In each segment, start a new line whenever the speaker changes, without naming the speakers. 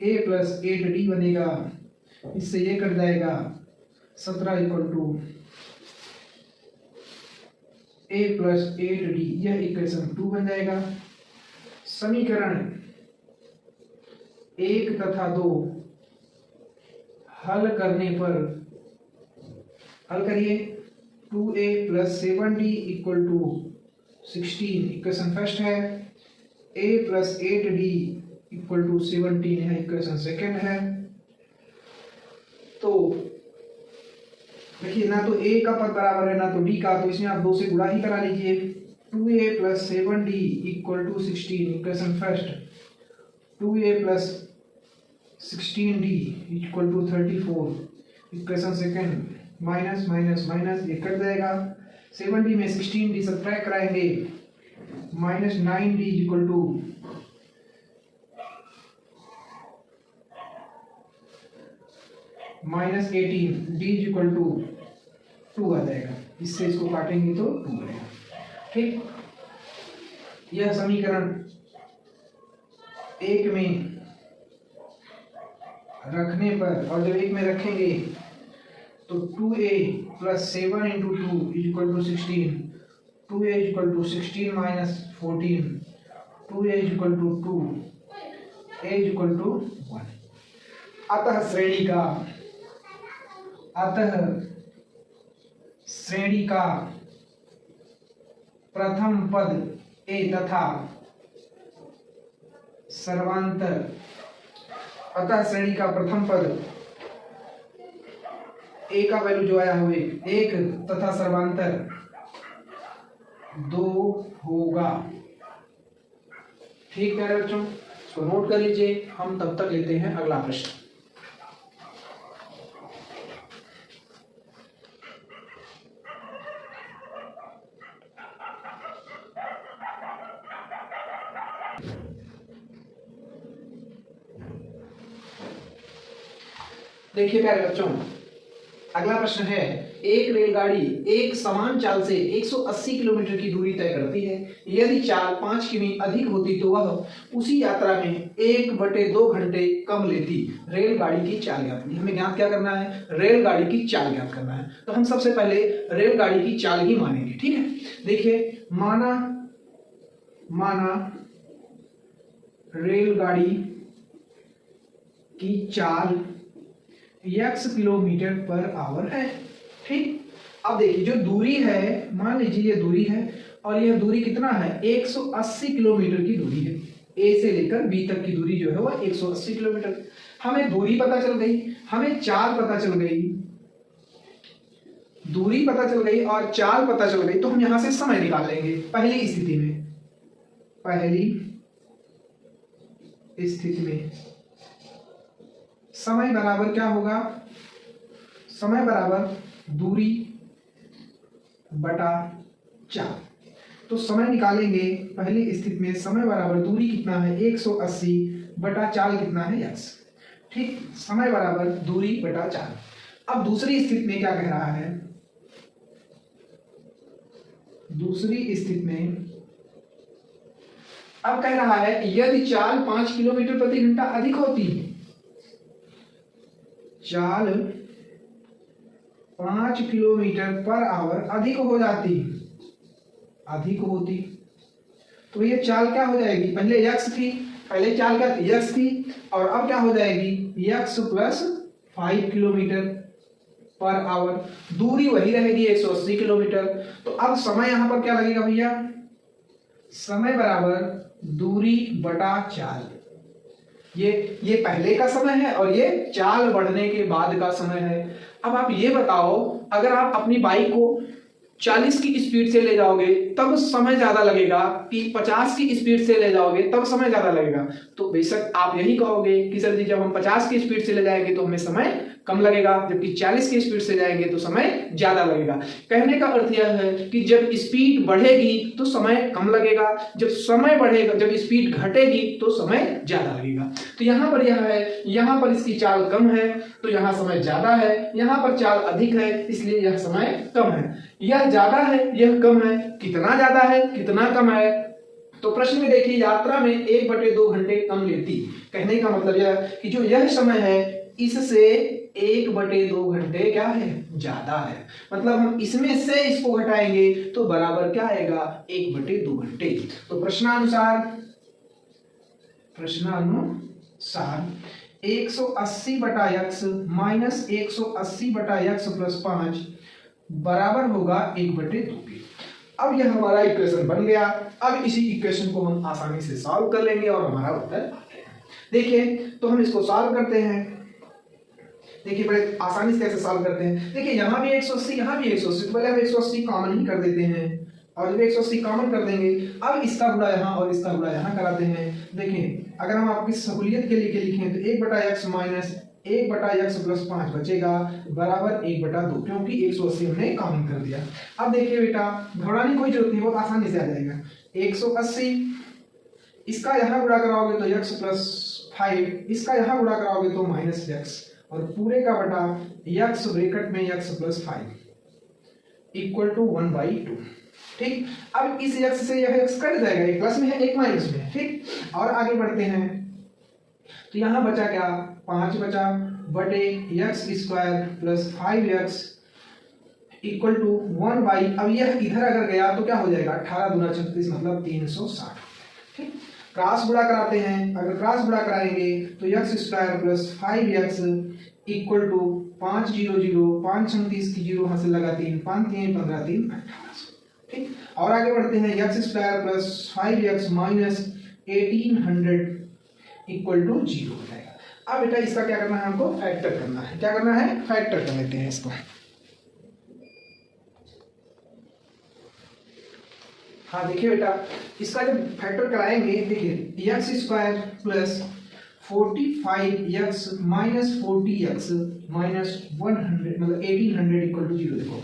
a plus 8d बनेगा, इससे ये कट जाएगा 17 equal to a plus 8d, यह इक्वेशन 2 बन जाएगा। समीकरण 1 तथा 2 हल करने पर हल करिए। 2a plus 7d equal to 16 equation first है, a plus 8d equal to 17 है इक्वेशन सेकेंड है। तो देखिए ना तो a का पद बराबर है ना तो d का, तो इसमें आप 2 से गुणा ही करा लीजिए। 2a plus 7d equal to 16 equation first, 2a plus 16d equal to 34 equation second, minus minus minus ये कट जाएगा। 7d में 16d सब्ट्रैक्ट कराएंगे, minus 9d equal to minus 18d equal to 2 आ जाएगा। इससे इसको काटेंगे तो 2 बनेगा। ठीक, यह समीकरण 1 में रखने पर, और जब 1 में रखेंगे तो 2a plus 7 into 2 equal to 16, 2a equal to 16 minus 14, 2a equal to 2, a equal to 1। अतः श्रेणी का प्रथम पद a तथा सर्वांतर, अतः श्रेणी का प्रथम पद a का वैल्यू जो आया हुए 1 तथा सर्वांतर 2 होगा। ठीक है बच्चों, इसको नोट कर लीजिए। हम तब तक लेते हैं अगला प्रश्न। देखिए प्यारे बच्चों, अगला प्रश्न है, एक रेलगाड़ी एक समान चाल से 180 किलोमीटर की दूरी तय करती है। यदि चाल 5 किमी अधिक होती तो वह उसी यात्रा में 1/2 घंटे कम लेती। रेलगाड़ी की चाल ज्ञात करनी। हमें ज्ञात क्या करना है? रेलगाड़ी की चाल ज्ञात करना है। तो हम सबसे पहले रेलगाड़ी की चाल ही मानेंगे। ठीक है, देखिए माना रेलगाड़ी की चाल x किलोमीटर पर आवर है। ठीक, अब देखिए जो दूरी है, मान लीजिए ये दूरी है और यह दूरी कितना है? 180 किलोमीटर की दूरी है। A से लेकर B तक की दूरी जो है वह 180 किलोमीटर। हमें दूरी पता चल गई, हमें चाल पता चल गई, दूरी पता चल गई और चाल पता चल गई, तो हम यहां से समय निकाल लेंगे। पहली स्थिति में समय बराबर क्या होगा? समय बराबर दूरी बटा चाल। तो समय निकालेंगे पहली स्थिति में, समय बराबर दूरी कितना है? 180 बटा चाल कितना है? x। ठीक, समय बराबर दूरी बटा चाल। अब दूसरी स्थिति में क्या कह रहा है? दूसरी स्थिति में अब कह रहा है यदि चाल 5 किलोमीटर प्रति घंटा अधिक होती, चाल 5 किलोमीटर पर आवर अधिक होती, तो ये चाल क्या हो जाएगी? पहले x थी, पहले चाल क्या थी? x थी, और अब क्या हो जाएगी? x plus 5 kilometre per hour. दूरी वही रहेगी 180 किलोमीटर। तो अब समय यहां पर क्या लगेगा भैया? समय बराबर दूरी बटा चाल। ये पहले का समय है और ये चाल बढ़ने के बाद का समय है। अब आप ये बताओ, अगर आप अपनी बाइक को 40 की स्पीड से ले जाओगे तब समय ज्यादा लगेगा कि 50 की स्पीड से ले जाओगे तब समय ज्यादा लगेगा? तो बेशक आप यही कहोगे कि सर जी जब हम 50 की स्पीड से ले जाएंगे तो हमें समय कम लगेगा, जबकि 40 की स्पीड से जाएंगे तो समय ज्यादा लगेगा। कहने का अर्थ यह है कि जब स्पीड बढ़ेगी तो समय कम लगेगा, जब समय बढ़ेगा, जब स्पीड घटेगी तो समय ज्यादा लगेगा। तो यहाँ पर यह है, यहाँ पर इसकी चाल कम है तो यहाँ समय ज्यादा है, यहाँ पर चाल अधिक है इसलिए यह समय कम है। यह ज्यादा है, यह कम है, कितना ज्यादा है कितना कम है तो प्रश्न में देखिए यात्रा में 1/2 घंटे कम लेती। कहने का मतलब यह कि जो यह समय है इससे 1/2 घंटे क्या है, ज्यादा है। मतलब हम इसमें से इसको घटाएंगे तो बराबर क्या आएगा, 1/2 घंटे। तो प्रश्नानुसार 180/x माइनस 180/x प्लस 5 बराबर होगा 1/2 के। अब यह हमारा इक्वेशन बन गया। अब इसी इक्वेशन को हम आसानी से सॉल्व कर लेंगे और हमारा उत्तर आ जाएगा। देखिए तो हम इसको सॉल्व करते हैं। देखिए बड़े आसानी से कैसे सॉल्व करते हैं। देखिए यहाँ भी 180 यहाँ भी 180, तो पहले हम 180 कॉमन ही कर देते हैं और जब 180 कॉमन कर देंगे अब इसका गुणा यहाँ और इसका गुणा यहाँ कराते हैं। देखिए अगर हम आपकी सहूलियत के लिए लिखें तो 1/x माइनस 1/x प्लस 5 बचेगा बराबर 1/2, क्योंकि 180 हमने कॉमन कर दिया। अब देखिए बेटा घबराने की कोई जरूरत नहीं, बहुत आसानी से आ जाएगा। 180 इसका यहाँ गुणा कराओगे तो x प्लस 5, इसका यहाँ गुणा कराओगे तो माइनस x और पूरे का बटा x ब्रैकेट में x प्लस 5 इक्वल टू 1/2। ठीक, अब इस x से यह x कट जाएगा, एक प्लस में है एक माइनस में है। ठीक, और आगे बढ़ते हैं तो यहाँ बचा क्या, 5 बचा बटे x square plus 5x equal to 1/, अब यह इधर अगर गया तो क्या हो जाएगा, 18 दूना 36 मतलब 360। ठीक, क्रॉस गुणा कराते हैं, अगर क्रॉस गुणा कराएंगे तो x square plus 5x equal to 5 0 0 5 36 की 0 हाथ से लगा 3 5 3 15 3 1800। ठीक, और आगे बढ़ते हैं x square plus 5x minus 1800 equal to 0 हो जाएगा। अब बेटा इसका क्या करना है, हमको फैक्टर करना है। क्या करना है, फैक्टर कर लेते हैं इसको। हाँ देखिए बेटा इसका जब फैक्टर कराएंगे, देखिए x square plus 45x minus 40x minus 100 मतलब 1800 इक्वल टू 0। देखो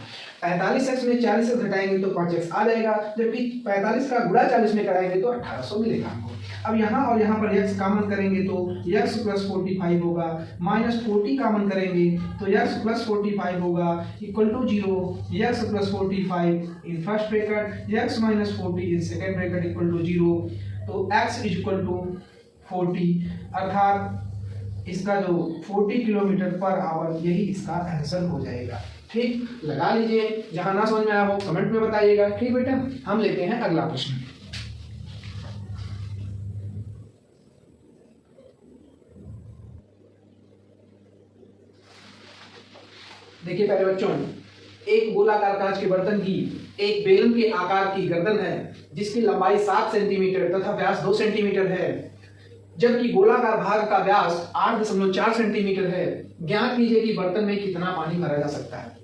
45x में 40 से घटाएंगे तो 5x आ जाएगा, जबकि 45 का गुणा 40 में कराएंगे तो 1800 मिलेगा हमको। अब यहाँ और यहाँ पर x कॉमन करेंगे तो x प्लस 45 होगा, माइनस 40 कॉमन करेंगे तो x प्लस 45 होगा equal to 0। x plus 45 in first bracket x minus 40 in second bracket equal to 0। तो x इज इक्वल टू 40, अर्थात इसका जो 40 किलोमीटर पर आवर यही इसका आंसर हो जाएगा। ठीक, लगा लीजिए। जहां ना समझ में आया हो कमेंट में बताइएगा। ठीक बेटा, हम लेते हैं अगला प्रश्न। देखिए पहले बच्चों, एक गोलाकार कांच के बर्तन की एक बेलन के आकार की गर्दन है जिसकी लंबाई 7 सेंटीमीटर तथा व्यास 2 सेंटीमीटर है, जबकि गोलाकार भाग का व्यास 8.4 सेंटीमीटर है। ज्ञात कीजिए कि बर्तन में कितना पानी भरा जा सकता है।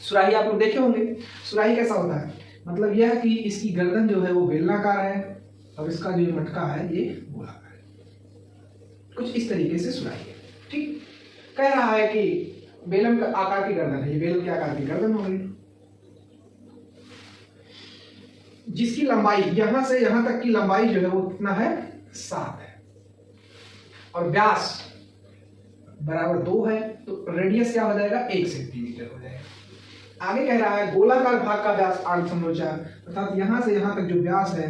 सुराही आप लोग देखे होंगे, सुराही कैसा होता है, मतलब यह कि इसकी गर्दन जो है वो बेलनाकार है और इसका जो मटका है ये गोलाकार है। कुछ इस तरीके से सुराही है। ठीक, कह रहा है कि बेलन का आकार की गर्दन है, ये बेलन के आकार की गर्दन हो गई, जिसकी लंबाई यहां से यहां तक की लंबाई जो है वो कितना है, 7 है और व्यास बराबर 2 है, तो रेडियस क्या हो जाएगा, 1 सेंटीमीटर हो जाएगा। आगे कह रहा है गोलाकार भाग का व्यास 8.4, अर्थात यहां से यहां तक जो व्यास है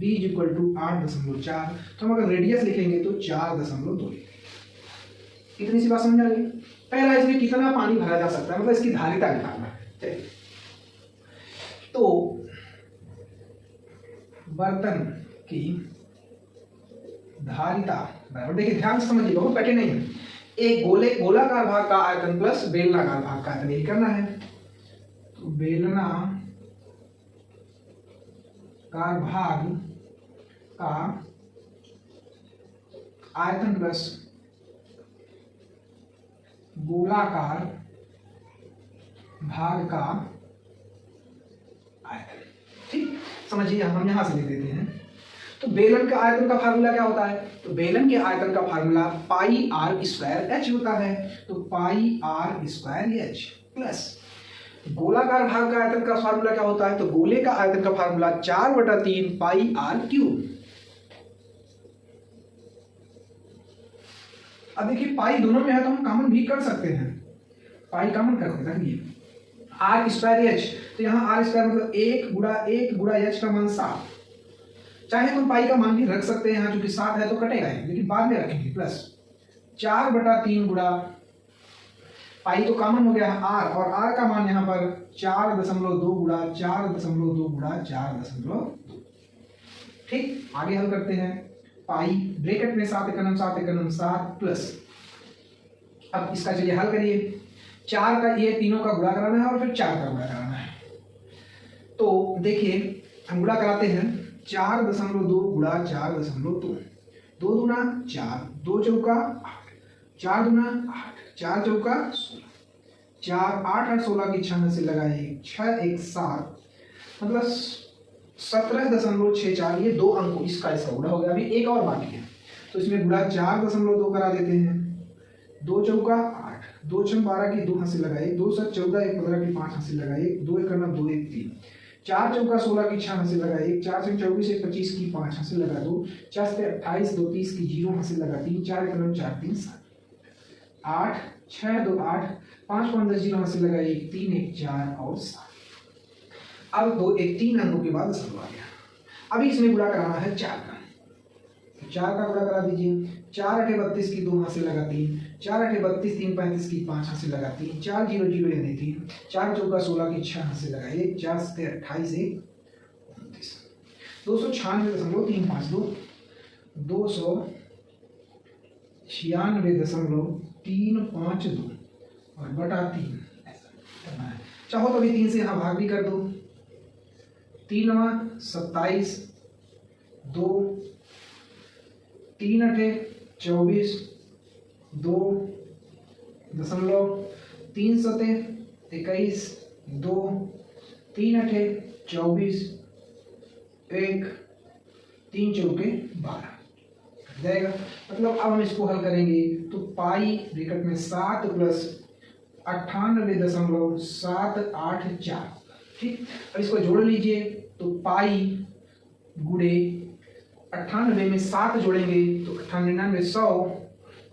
b इक्वल टू 8.4, तो हम अगर रेडियस लिखेंगे तो 4.2 लिखेंगे। इतनी सी बात समझ आ गई। पहला इसमें कितना पानी भरा जा सकता है, मतलब इसकी धारिता निकालना है। तो बर्तन की धारिता बराबर, देखिए ध्यान से समझिए, बहुत कठिन नहीं है। एक गोलाकार भाग का आयतन प्लस बेलनाकार भाग का आयतन, यही करना है। तो बेलनाकार भाग का आयतन प्लस गोलाकार भाग का आयतन। ठीक, समझिए हम यहां से लिख देते हैं। तो बेलन के आयतन का फार्मूला क्या होता है, तो बेलन के आयतन का formula pi R square H होता है। तो pi R square H plus गोलाकार भाग का आयतन का फार्मूला क्या होता है, तो गोले का आयतन का फार्मूला 4/3 पाई आर क्यूब। अब देखिए पाई दोनों में है तो हम कॉमन भी कर सकते हैं, पाई कॉमन करते हैं। आर स्क्वायर एच, तो यहाँ आर स्क्वायर मतलब 1 गुणा एच का मान 7, चाहे तुम पाई का मान भी रख सकते हैं यहाँ, क्योंकि 7 है तो कटेगा ही, लेकिन बाद में रखेंगे। प्लस 4/3 गुणा पाई तो कॉमन हो गया है r, और r का मान यहाँ पर 4.2 गुणा 4.2 गुणा 4.2। ठीक, आगे हल करते हैं। पाई ब्रैकेट में 7 एकम 7 एकम 7 प्लस, अब इसका चलिए हल करिए। 4 का ये तीनों का गुणा कराना है और फिर 4 का गुणा कराना है। तो देखिए हम गुणा कराते हैं। 4.2 गुणा 4.2, 2 दूना 4, 2 चौका 8, 4 दूना 8, 4 चौका 16, 4 8 8 16 की 6 में से लगाए 6 1 7, मतलब 17.64। ये 2 अंक इसका गुणा हो गया। अभी एक और बाकी है, तो इसमें गुणा 4.2 करा देते हैं। 2 चौका 8, 2 छम 12 की 2 हाथ से लगाए, 2 7 14, 1 15 की 5 हाथ से लगाए, 2 1 करना 2 1 3, 4 चौका 16 की 6 हाथ से लगाए, 4 से 24 1 25 की 5 हाथ से लगा दो, 4 से 28 2 30 की 0 हाथ से लगा 3, 4 1 4 3 7, 8 6 2 8, 5 5 10 0 हाथ से लगा 1 3 1 4 और 7। अब 2 1 3 अंकों के बाद दशमलव आ गया। अभी इसमें गुणा कराना है 4 का, 4 का गुणा करा दीजिए। 4 8 32 की 2 हाथ से लगा 3, 4 8 32 3 35 की 5 हाथ से लगा 3, 4 0 0 यानी 3, 4 चौका 16 की 6 हाथ से लगा 1, 4 से 28 1 29, 296.352, 296.352 और बटा 3 ऐसा करना है। चाहो तो अभी 3 से यहाँ भाग भी कर दो। 3 27, 2 3 8 24, 2 दशमलव 3 7 21, 2 3 8 24, 1 3 चौके 12 जाएगा। मतलब अब हम इसको हल करेंगे तो पाई ब्रैकेट में 7 प्लस 98.784। ठीक, अब इसको जोड़ लीजिए तो पाई गुणे 98 में 7 जोड़ेंगे तो 99 100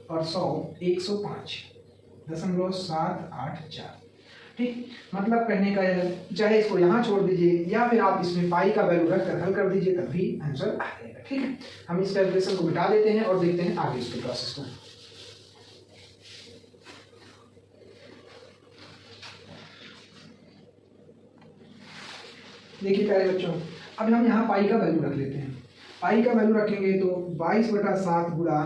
और 100 105.784। ठीक, मतलब कहने का है, चाहे इसको यहाँ छोड़ दीजिए या फिर आप इसमें पाई का वैल्यू रखकर हल कर दीजिए, तब भी आंसर आ जाएगा। ठीक है, हम इस कैलकुलेशन को मिटा देते हैं और देखते हैं आगे इसके प्रोसेस को। देखिए प्यारे बच्चों, अब हम यहाँ पाई का वैल्यू रख लेते हैं। पाई का वैल्यू रखेंगे तो 22/7 गुणा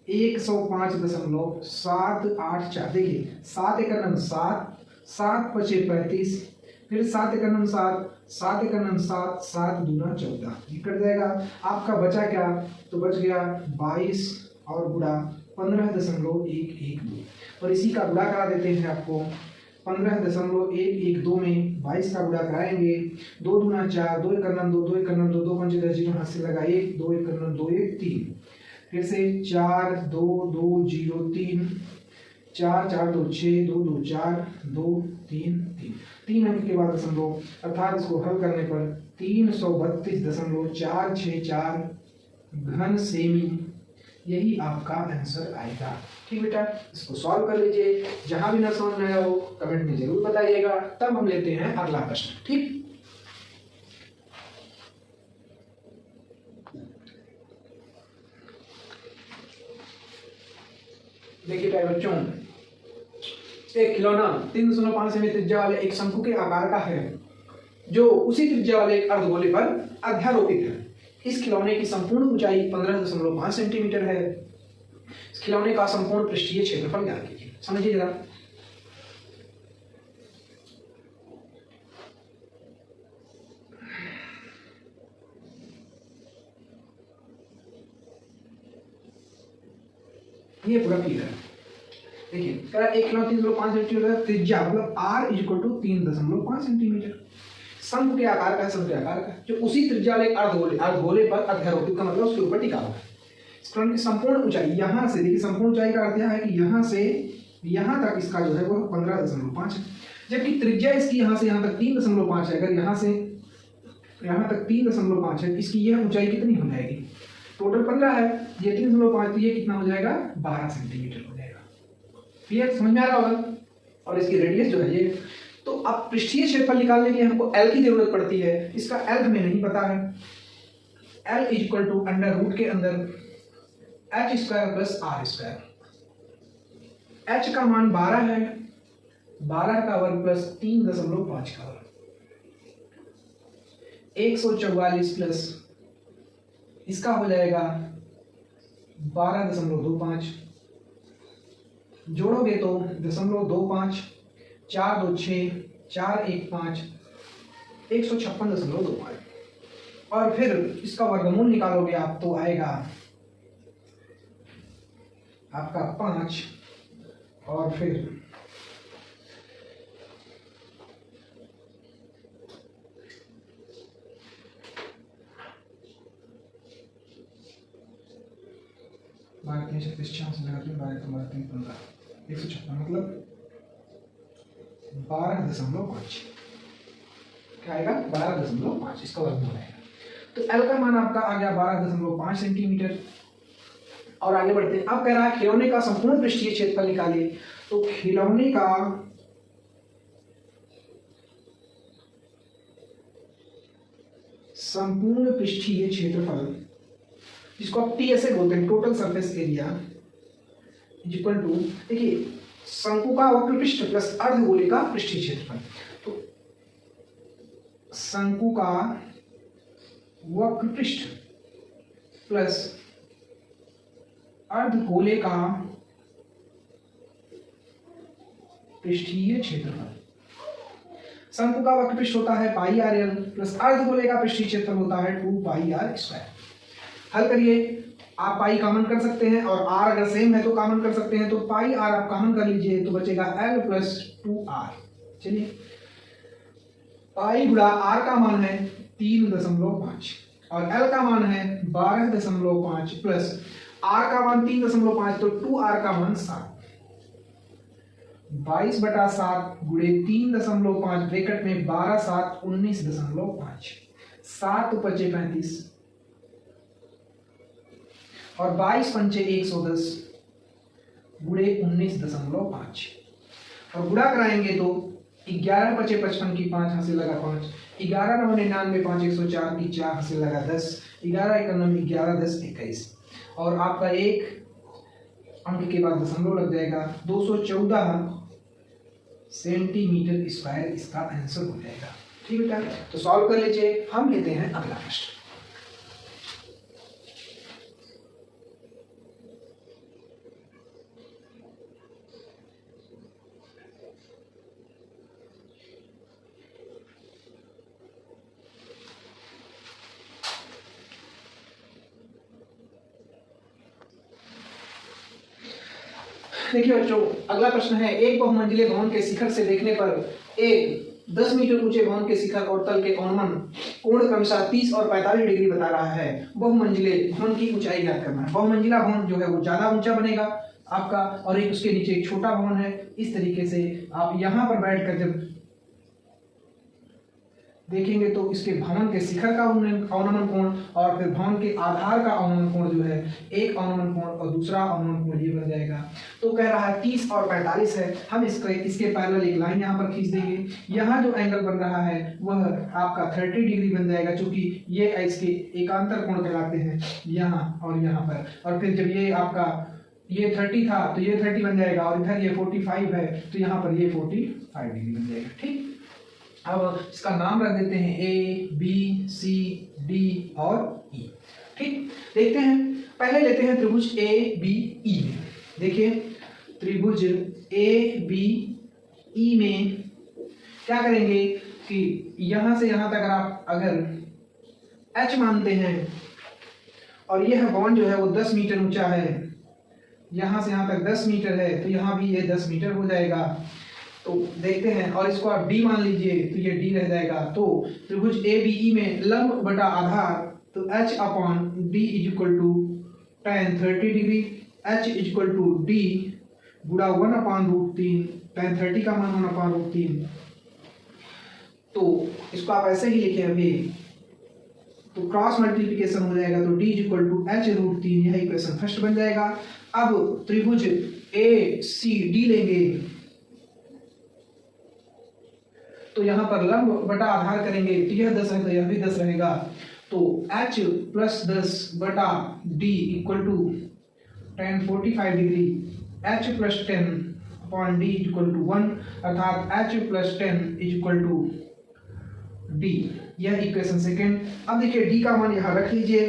105.784। देखिए 7 एकम 7, 7 5 35, फिर 7 एकम 7, 7 एकम 7, 7 दूना 14, ये कट जाएगा। आपका बचा क्या, तो बच गया 22 और गुणा 15.112, और इसी का गुणा करा देते हैं आपको। 15.112 में 22 का गुणा कराएंगे। 2 दूना 4, 2 एकम 2, 2 एकम 2, 2 5 10 0 हाथ से लगा 1, 2 एकम 2 1 3, फिर से 4 2 2 0 3, 4 4 2 6, 2 2 4, 2 3 3, 3 अंक के बाद दशमलव, अर्थात इसको हल करने पर 332.464 घन सेमी, यही आपका आंसर आएगा। ठीक बेटा, इसको सॉल्व कर लीजिए। जहां भी ना समझ में आया हो कमेंट में जरूर बताइएगा, तब हम लेते हैं अगला प्रश्न। ठीक, देखिए प्यारे बच्चों, एक खिलौना 3.5 सेमी त्रिज्या वाले एक शंकु के आकार का है, जो उसी त्रिज्या वाले एक अर्धगोले पर अध्यारोपित है। इस खिलौने की संपूर्ण ऊंचाई 15.5 सेंटीमीटर है। इस खिलौने का संपूर्ण पृष्ठीय क्षेत्रफल ज्ञात कीजिए। समझिए जरा, ये पूरा क्लियर है। देखिए कह रहा एक खिलौना 3.5 सेंटीमीटर त्रिज्या, मतलब r = 3.5 सेंटीमीटर, शंकु के आकार का है, शंकु के आकार का, जो उसी त्रिज्या वाले अर्धगोले पर अध्यारोपित का मतलब उसके ऊपर टिका हुआ है। इस खिलौने की संपूर्ण ऊंचाई यहाँ से, देखिए संपूर्ण ऊंचाई का अर्थ यह है कि यहाँ से यहाँ तक इसका जो है वो 15.5 है, जबकि त्रिज्या इसकी यहाँ से यहाँ तक 3.5 है। अगर यहाँ से यहाँ तक 3.5 है, इसकी यह ऊंचाई कितनी हो जाएगी, टोटल 15 है, ये 3.5, तो ये कितना हो जाएगा, 12 सेंटीमीटर हो जाएगा। क्लियर, समझ में आ रहा होगा। और इसकी रेडियस जो है ये, तो अब पृष्ठीय क्षेत्रफल निकालने के लिए हमको एल की जरूरत पड़ती है। इसका एल हमें नहीं पता है, L is equal to under root के अंदर h square plus R square. h का मान 12 है, 12 का वर्ग प्लस 3.5 का वर्ग, 144 प्लस इसका हो जाएगा 12.25, जोड़ोगे तो 0.25, 4 2 6, 4 1 5, 156.25, और फिर इसका वर्गमूल निकालोगे आप तो आएगा आपका 5, और फिर बारह 3 36 6 लगाते हैं, 12 3 15, 156 मतलब 12.5, क्या आएगा 12.5, इसका वर्गमूल आएगा। तो L का मान आपका आ गया 12.5 सेंटीमीटर। और आगे बढ़ते हैं, अब कह रहा है खिलौने का संपूर्ण पृष्ठीय क्षेत्रफल निकालिए। तो खिलौने का संपूर्ण पृष्ठीय क्षेत्रफल, जिसको आप टीएसए बोलते हैं, total surface area, is equal to, देखिए शंकु का वक्र पृष्ठ प्लस अर्धगोले का पृष्ठीय क्षेत्रफल। तो शंकु का वक्र पृष्ठ प्लस अर्धगोले का पृष्ठीय क्षेत्रफल। शंकु का वक्र पृष्ठ होता है पाई आर एल प्लस अर्धगोले का पृष्ठीय क्षेत्रफल होता है 2 पाई आर स्क्वायर। हल करिए, आप पाई कॉमन कर सकते हैं और आर अगर सेम है तो कॉमन कर सकते हैं। तो पाई आर आप कॉमन कर लीजिए तो बचेगा एल प्लस 2r। चलिए, पाई गुणा आर का मान है 3.5 और एल का मान है 12.5 प्लस आर का मान 3.5, तो 2r का मान 7। 22/7 गुणे 3.5 ब्रैकेट में 12 7 19.5, 7 पचे 35 और 22 पंचे 110 गुणे 19.5, और गुणा कराएंगे तो 11 पचे 55 की 5 हासिल लगा 5, 11 9 99 5 104 की 4 हासिल लगा 10, 11 91 11 10 21, और आपका एक अंक के बाद दशमलव लग जाएगा, 214 सेंटीमीटर स्क्वायर इसका आंसर हो जाएगा। ठीक बेटा, तो सॉल्व कर लीजिए। हम लेते हैं अगला प्रश्न। देखिए बच्चों, अगला प्रश्न है, एक बहुमंजिले भवन के शिखर से देखने पर एक 10 मीटर ऊंचे भवन के शिखर और तल के अनुमान कोण क्रमशः 30 और 45 डिग्री बता रहा है। बहुमंजिले भवन की ऊंचाई ज्ञात करना है। बहुमंजिला भवन जो है वो ज्यादा ऊंचा बनेगा आपका, और एक उसके नीचे एक छोटा भवन है। इस तरीके से आप यहाँ पर बैठकर जब देखेंगे तो इसके भवन के शिखर का अवनमन कोण और फिर भवन के आधार का अवनमन कोण जो है, एक अवनमन कोण और दूसरा अवनमन कोण ये बन जाएगा। तो कह रहा है 30 और 45 है, हम इसके पैरेलल एक लाइन यहाँ पर खींच देंगे। यहाँ जो एंगल बन रहा है वह आपका 30 डिग्री बन जाएगा, क्योंकि ये इसके एकांतर कोण कहलाते हैं यहाँ और यहाँ पर। और फिर जब ये आपका ये 30 था तो ये 30 बन जाएगा, और इधर ये 45 है तो यहाँ पर ये 45 डिग्री बन जाएगा। ठीक, अब इसका नाम रख देते हैं ए बी सी डी और ई। ठीक, देखते हैं, पहले लेते हैं त्रिभुज ए बी ई में। देखिए त्रिभुज ए बी ई में क्या करेंगे कि यहां से यहां तक आप अगर h मानते हैं और यह भवन जो है वो 10 मीटर ऊंचा है, यहां से यहां तक 10 मीटर है, तो यहां भी ये 10 मीटर हो जाएगा। तो देखते हैं, और इसको आप d मान लीजिए तो ये d रह जाएगा। तो त्रिभुज ए बी ई में लंब बटा आधार, तो h upon d is equal to tan 30 degree, h is equal to d गुणा 1/√3, tan 30 का मान 1/√3। तो इसको आप ऐसे ही लिखें अभी, तो क्रॉस मल्टीप्लिकेशन हो जाएगा, तो d is equal to h√3, यह इक्वेशन फर्स्ट बन जाएगा। अब त्रिभुज ए सी डी लेंगे, तो यहाँ पर लंब बटा आधार करेंगे, तो यह 10 है तो यह भी 10 रहेगा। तो h प्लस 10 बटा d equal to tan 45 degree h plus 10 upon d equal to 1, अर्थात h plus 10 is equal to d। यह इक्वेशन सेकेंड। अब देखिए d का मान यहाँ रख लीजिए,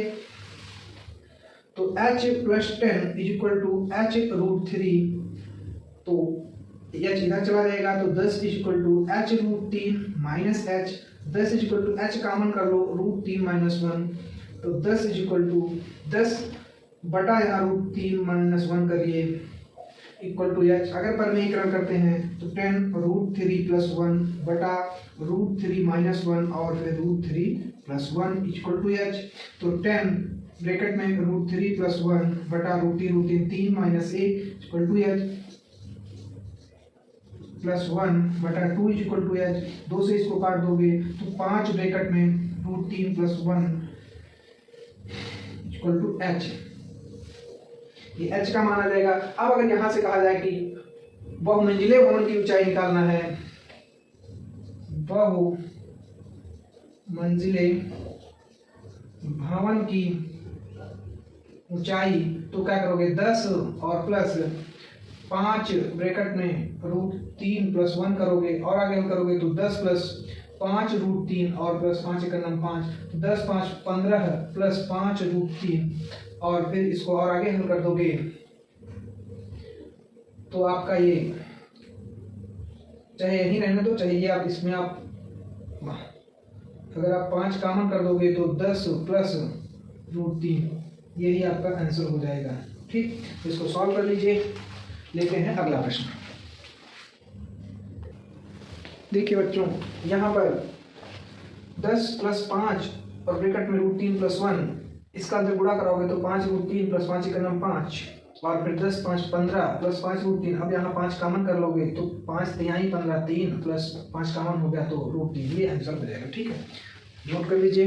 तो h plus 10 is equal to h root 3, तो h इधर चला जाएगा तो 10 is equal to h root 3 minus h, 10 is equal to h common कर लो रूट 3 माइनस 1, तो 10 इज इक्वल टू 10 बटा यहाँ रूट 3 माइनस 1 करिए इक्वल टू h। अगर परमेयीकरण करते हैं तो 10 रूट 3 प्लस 1 बटा रूट 3 माइनस 1 और फिर root 3 plus 1 equal to h। तो 10 ब्रैकेट में रूट 3 प्लस 1 बटा root 3 minus 1 equal to h plus 1 बटा 2 इक्वल टू h। 2 से इसको काट दोगे तो 5 ब्रैकेट में root 3 plus 1 equal to h। ये h का मान आ जाएगा। अब अगर यहां से कहा जाए कि बहुमंजिले भवन की ऊंचाई निकालना है, बहुमंजिले भवन की ऊंचाई, तो क्या करोगे 10 और प्लस 5 ब्रैकेट में रूट 3 प्लस 1 करोगे और आगे हम करोगे तो 10 प्लस 5 रूट 3 और प्लस 5 का नाम 5, तो 10 5 15 प्लस 5 रूट 3 और फिर इसको और आगे हल कर दोगे तो आपका ये चाहे यही रहने दो, चाहे ये आप इसमें आप अगर आप 5 कॉमन कर दोगे तो 10 प्लस रूट 3, यही आपका आंसर हो जाएगा। ठीक, इसको सॉल्व कर लीजिए। लेते हैं अगला प्रश्न। देखिए बच्चों, यहाँ पर 10 प्लस 5 और ब्रैकेट में रूट 3 प्लस 1, इसका अंदर गुणा कराओगे तो 5 रूट 3 प्लस 5 का नाम 5 और फिर 10 5 15 प्लस 5 रूट 3। अब यहाँ 5 कॉमन कर लोगे तो 5 तिहाई 15, 3 प्लस 5 कॉमन हो गया तो रूट 3, ये आंसर हो जाएगा। ठीक है, नोट कर लीजिए।